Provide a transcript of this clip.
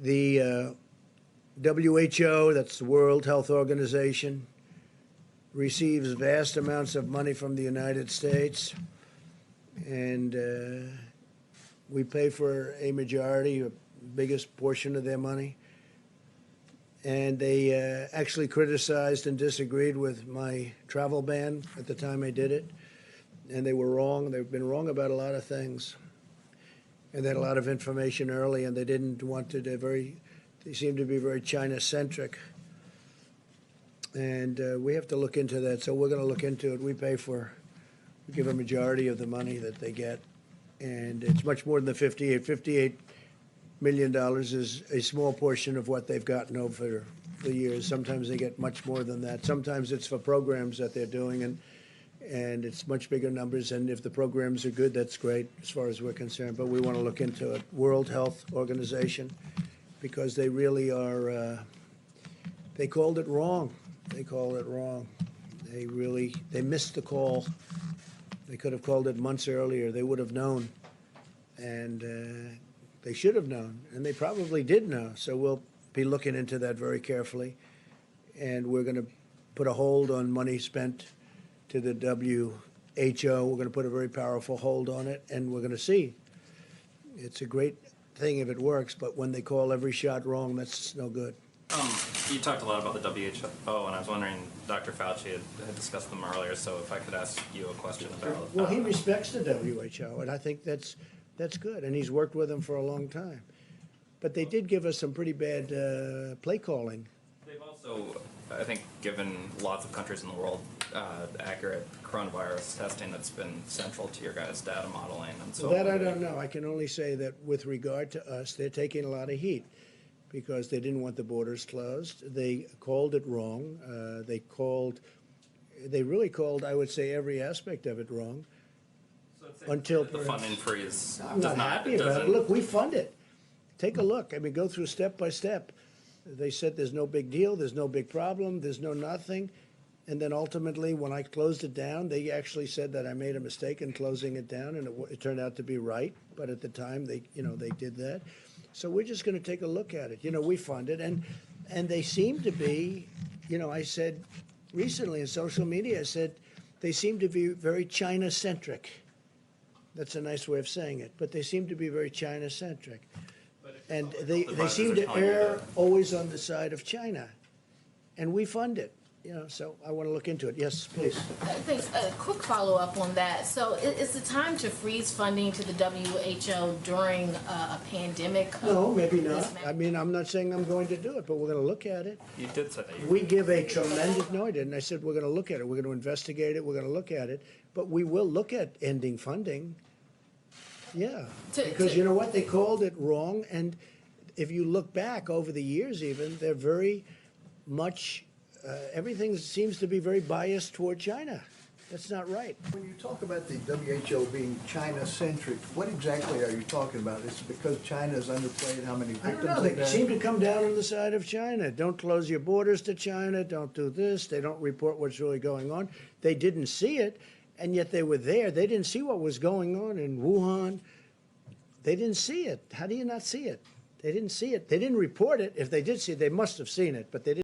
The WHO, that's the World Health Organization, receives vast amounts of money from the United States, and we pay for a majority, a biggest portion of their money. And they actually criticized and disagreed with my travel ban at the time I did it, and they were wrong. They've been wrong about a lot of things, and they had a lot of information early, and they didn't want to. They seem to be very China-centric, and we have to look into that. So we're going to look into it. We give a majority of the money that they get, and it's much more than the $58 million is a small portion of what they've gotten over the years. Sometimes they get much more than that. Sometimes it's for programs that they're doing, and it's much bigger numbers. And if the programs are good, that's great as far as we're concerned. But we want to look into it. World Health Organization, because they really are. They called it wrong. They called it wrong. They missed the call. They could have called it months earlier. They would have known, and they should have known, and they probably did know. So we'll be looking into that very carefully, and we're going to put a hold on money spent to the WHO. We're going to put a very powerful hold on it, and we're going to see. It's a great thing if it works, but when they call every shot wrong, that's no good. You talked a lot about the WHO, and I was wondering, Dr. Fauci had discussed them earlier, so if I could ask you a question about... Well, he respects the WHO, and I think that's good, and he's worked with them for a long time. But they did give us some pretty bad play calling. They've also, I think, given lots of countries in the world accurate coronavirus testing that's been central to your guys' data modeling. And so that I don't know. I can only say that with regard to us, they're taking a lot of heat because they didn't want the borders closed. They called it wrong. They really called, I would say, every aspect of it wrong. Until the funding freeze. I'm not happy about it. Look, we fund it. Take a look. I mean, go through step by step. They said there's no big deal, there's no big problem, there's no nothing. And then ultimately, when I closed it down, they actually said that I made a mistake in closing it down, and it turned out to be right. But at the time, they did that. So we're just going to take a look at it. We fund it, and they seem to be. I said recently in social media, I said they seem to be very China-centric. That's a nice way of saying it, but they seem to be very China-centric. And they seem to err always on the side of China. And we fund it, so I want to look into it. Yes, please. Thanks. A quick follow-up on that. So is the time to freeze funding to the WHO during a pandemic? No, maybe not. I mean, I'm not saying I'm going to do it, but we're going to look at it. You did say that. We give a tremendous... No, I didn't. I said we're going to look at it. We're going to investigate it. We're going to look at it. But we will look at ending funding. Yeah, because you know what? They called it wrong. And if you look back over the years even, they're very much... everything seems to be very biased toward China. That's not right. When you talk about the WHO being China-centric, what exactly are you talking about? Is it because China is underplayed how many victims? I don't know. They seem to come down on the side of China. Don't close your borders to China. Don't do this. They don't report what's really going on. They didn't see it, and yet they were there. They didn't see what was going on in Wuhan. They didn't see it. How do you not see it? They didn't see it. They didn't report it. If they did see it, they must have seen it, but they didn't.